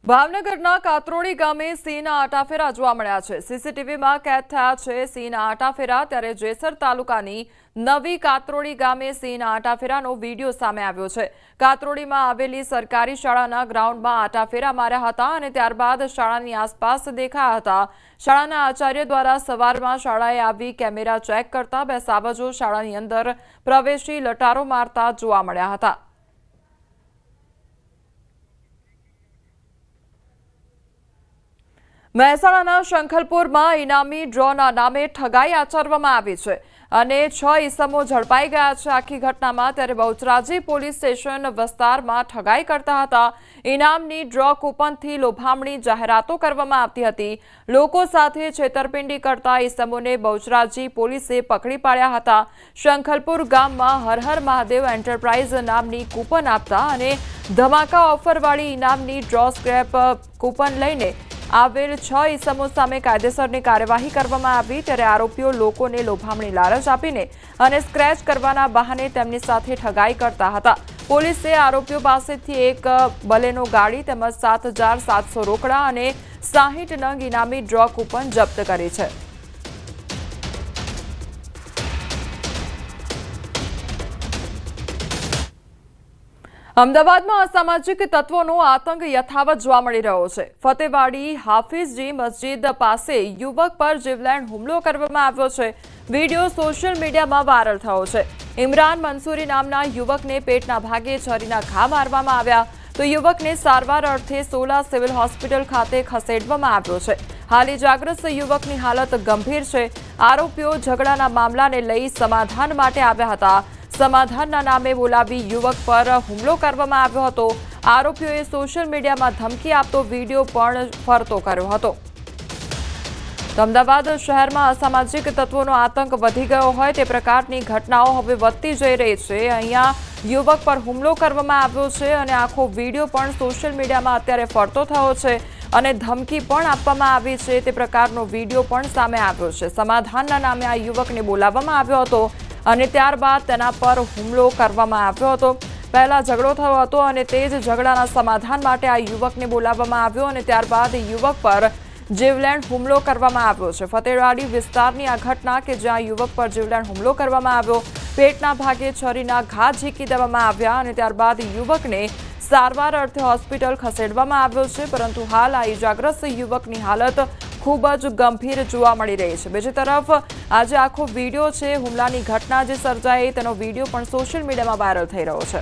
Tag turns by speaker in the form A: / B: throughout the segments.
A: ભાવનગરના કાતરોડી ગામે સિંહના આટાફેરા જોવા મળ્યા છે। સીસીટીવીમાં કેદ થયા છે સિંહના આટાફેરા। ત્યારે જેસર તાલુકાની નવી કાતરોડી ગામે સિંહના આટાફેરાનો વિડીયો સામે આવ્યો છે। કાતરોડીમાં આવેલી સરકારી શાળાના ગ્રાઉન્ડમાં આટાફેરા માર્યા હતા અને ત્યારબાદ શાળાની આસપાસ દેખાયા હતા। શાળાના આચાર્ય દ્વારા સવારમાં શાળાએ આવી કેમેરા ચેક કરતા બે સાવજો શાળાની અંદર પ્રવેશી લટારો મારતા જોવા મળ્યા હતા। મહેસાણાના શંખલપુરમાં ઇનામી ડ્રોના નામે ઠગાઈ આચરવામાં આવી છે અને 6 ઇસમો ઝડપાઈ ગયા છે। આખી ઘટનામાં ત્યારે બહુચરાજી પોલીસ સ્ટેશન વિસ્તારમાં ઠગાઈ કરતા હતા। ઇનામની ડ્રો કૂપનથી લોભામણી જાહેરાતો કરવામાં આવતી હતી। લોકો સાથે છેતરપિંડી કરતા ઇસમોને બહુચરાજી પોલીસે પકડી પાડ્યા હતા। શંખલપુર ગામમાં હર હર મહાદેવ એન્ટરપ્રાઇઝ નામની કૂપન આપતા અને ધમાકા ઓફરવાળી ઇનામની ડ્રો સ્ક્રેપ કૂપન લઈને આવેલ 6 ઇસમો સામે કાયદેસરની કાર્યવાહી કરવામાં આવી। ત્યારે આરોપીઓ લોકોને લોભામણી લાલચ આપીને અને સ્ક્રેચ કરવાના બહાને તેમની સાથે ઠગાઈ કરતા હતા। પોલીસે આરોપીઓ પાસેથી એક બલેનો ગાડી તેમજ 7,700 રોકડા અને 60 નંગ ઇનામી ડ્રો કૂપન જપ્ત કરી છે। અમદાવાદમાં અસામાજિક તત્વોનો આતંક યથાવત જોવા મળી રહ્યો છે। ફતેવાડી હાફિઝજી મસ્જિદ પાસે યુવક પર જીવલેણ હુમલો કરવામાં આવ્યો છે। વિડીયો સોશિયલ મીડિયામાં વાયરલ થયો છે। ઇમરાન મંસૂરી નામના યુવકને પેટના ભાગે છરીના ઘા મારવામાં આવ્યા તો યુવકને સારવાર અર્થે સોલા સિવિલ હોસ્પિટલ ખાતે ખસેડવામાં આવ્યો છે। હાલ ઇજાગ્રસ્ત યુવકની હાલત ગંભીર છે। આરોપીઓ ઝઘડાના મામલાને લઈ સમાધાન માટે આવ્યા હતા। સમાધાનના નામે બોલાવી યુવક પર હુમલો કરવામાં આવ્યો હતો। આરોપીઓએ સોશિયલ મીડિયામાં ધમકી આપતો વિડીયો પણ ફરતો કર્યો હતો। અમદાવાદ શહેરમાં અસામાજિક તત્વોનો આતંક વધી ગયો હોય તે પ્રકારની ઘટનાઓ હવે વધતી જઈ રહી છે। અહીંયા યુવક પર હુમલો કરવામાં આવ્યો છે અને આખો વિડીયો પણ સોશિયલ મીડિયામાં અત્યારે ફરતો થયો છે અને ધમકી પણ આપવામાં આવી છે તે પ્રકારનો વિડીયો પણ સામે આવ્યો છે। સમાધાનના નામે આ યુવકને બોલાવવામાં આવ્યો હતો અને ત્યારબાદ તેના પર હુમલો કરવામાં આવ્યો હતો। પહેલા ઝઘડો થયો હતો અને તે જ ઝઘડાના સમાધાન માટે આ યુવકને બોલાવવામાં આવ્યો અને ત્યારબાદ યુવક પર જીવલેણ હુમલો કરવામાં આવ્યો છે। ફતેવાડી વિસ્તારની આ ઘટના કે જ્યાં યુવક પર જીવલેણ હુમલો કરવામાં આવ્યો, પેટના ભાગે છરીના ઘા ઝીકી દેવામાં આવ્યા અને ત્યારબાદ યુવકને સારવાર અર્થે હોસ્પિટલ ખસેડવામાં આવ્યો છે। પરંતુ હાલ આ ઇજાગ્રસ્ત યુવકની હાલત ખૂબ જ ગંભીર જોવા મળી રહી છે। બીજી તરફ આજે આખો વિડીયો છે હુમલાની ઘટના જે સર્જાઈ તેનો વિડીયો પણ સોશિયલ મીડિયામાં વાયરલ થઈ રહ્યો છે।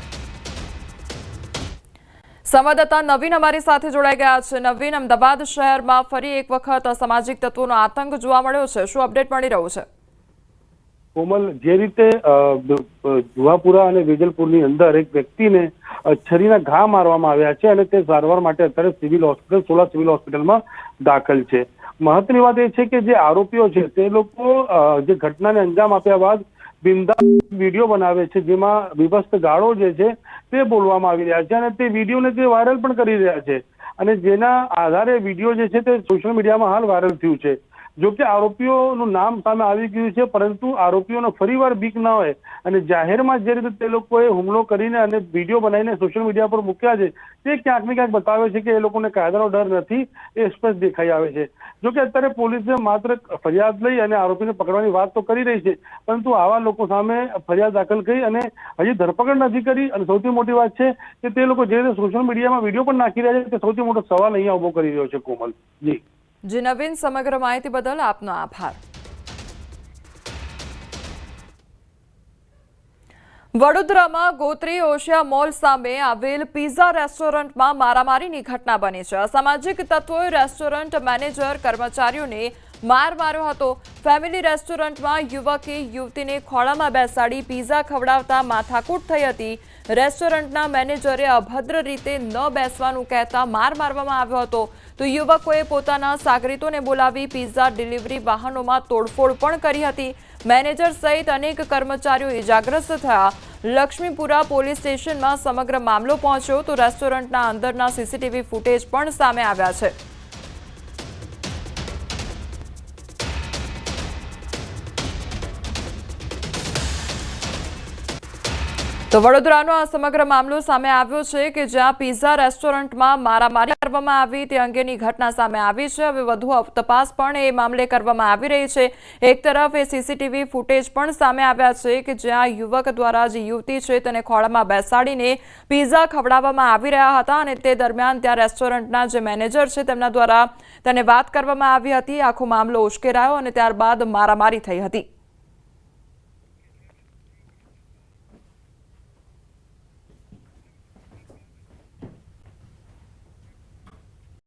A: સંવાદદાતા નવીન અમારી સાથે જોડાઈ ગયા છે। નવીન, અમદાવાદ શહેરમાં ફરી એક વખત અસામાજિક તત્વોનો આતંક જોવા મળ્યો છે, શું અપડેટ મળી રહ્યું છે?
B: કોમલ, જે રીતે જુહાપુરા અને વેજલપુરની અંદર એક વ્યક્તિને છરીના ઘા મારવામાં આવ્યા છે અને તે સારવાર માટે અત્યારે સોલા સિવિલ હોસ્પિટલમાં દાખલ છે। મહત્વની વાત એ છે કે જે આરોપીઓ છે તે લોકો જે ઘટનાને અંજામ આપ્યા બાદ બિંદાસ વિડીયો બનાવે છે જેમાં વિભસ્ત ગાળો જે છે તે બોલવામાં આવી રહ્યા છે અને તે વિડીયોને તે વાયરલ પણ કરી રહ્યા છે અને જેના આધારે વિડીયો જે છે તે સોશિયલ મીડિયામાં હાલ વાયરલ થયું છે। જો કે આરોપીઓનું નામ સામે આવી ગયું છે પરંતુ આરોપીઓનો ફરીવાર બીક ના હોય અને જાહેરમાં જે રીતે તે લોકોએ હુમલો કરીને અને વિડીયો બનાવીને સોશિયલ મીડિયા પર મૂક્યા છે તે ક્યાંક ને ક્યાંક બતાવે છે કે એ લોકોને કાયદાનો ડર નથી, એ સ્પષ્ટ દેખાઈ આવે છે। જો કે અત્યારે પોલીસે માત્ર ફરિયાદ લઈ અને આરોપીને પકડવાની વાત તો કરી રહી છે પરંતુ આવા લોકો સામે ફરિયાદ દાખલ કરી અને હજી ધરપકડ નથી કરી અને સૌથી મોટી વાત છે કે તે લોકો જે રીતે સોશિયલ મીડિયામાં વિડીયો પણ નાખી રહ્યા છે તે સૌથી મોટો સવાલ અહીંયા ઉભો કરી રહ્યો છે। કોમલ
A: જી નવીન, સમગ્ર માહિતી બદલ આપનો આભાર। વડોદરામાં ગોત્રી ઓશિયા મોલ સામે આવેલ પિઝા રેસ્ટોરન્ટમાં મારામારીની ઘટના બની છે। અસામાજિક તત્વોએ રેસ્ટોરન્ટ મેનેજર કર્મચારીઓને માર માર્યો હતો। ફેમિલી રેસ્ટોરન્ટમાં યુવકે યુવતીને ખોળામાં બેસાડી પિઝા ખવડાવતા માથાકૂટ થઈ હતી। રેસ્ટોરન્ટના મેનેજરે અભદ્ર રીતે ન બેસવાનું કહેતા માર મારવામાં આવ્યો હતો તો યુવકોએ પોતાના સાગરીતોને બોલાવી પિઝા ડિલિવરી વાહનોમાં તોડફોડ પણ કરી હતી। મેનેજર સહિત અનેક કર્મચારીઓ ઇજાગ્રસ્ત થયા। લક્ષ્મીપુરા પોલીસ સ્ટેશનમાં સમગ્ર મામલો પહોંચ્યો તો રેસ્ટોરન્ટના અંદરના સીસીટીવી ફૂટેજ પણ સામે આવ્યા છે। તો વડોદરાનો આ સમગ્ર મામલો સામે આવ્યો છે કે જ્યાં પિઝા રેસ્ટોરન્ટમાં મારામારી કરવામાં આવી તે અંગેની ઘટના સામે આવી છે। હવે વધુ તપાસ પણ એ મામલે કરવામાં આવી રહી છે। એક તરફ એ સીસીટીવી ફૂટેજ પણ સામે આવ્યા છે કે જ્યાં યુવક દ્વારા જે યુવતી છે તેને ખોળામાં બેસાડીને પિઝા ખવડાવવામાં આવી રહ્યા હતા અને તે દરમિયાન ત્યાં રેસ્ટોરન્ટના જે મેનેજર છે તેમના દ્વારા તેને વાત કરવામાં આવી હતી। આખો મામલો ઉશ્કેરાયો અને ત્યારબાદ મારામારી થઈ હતી।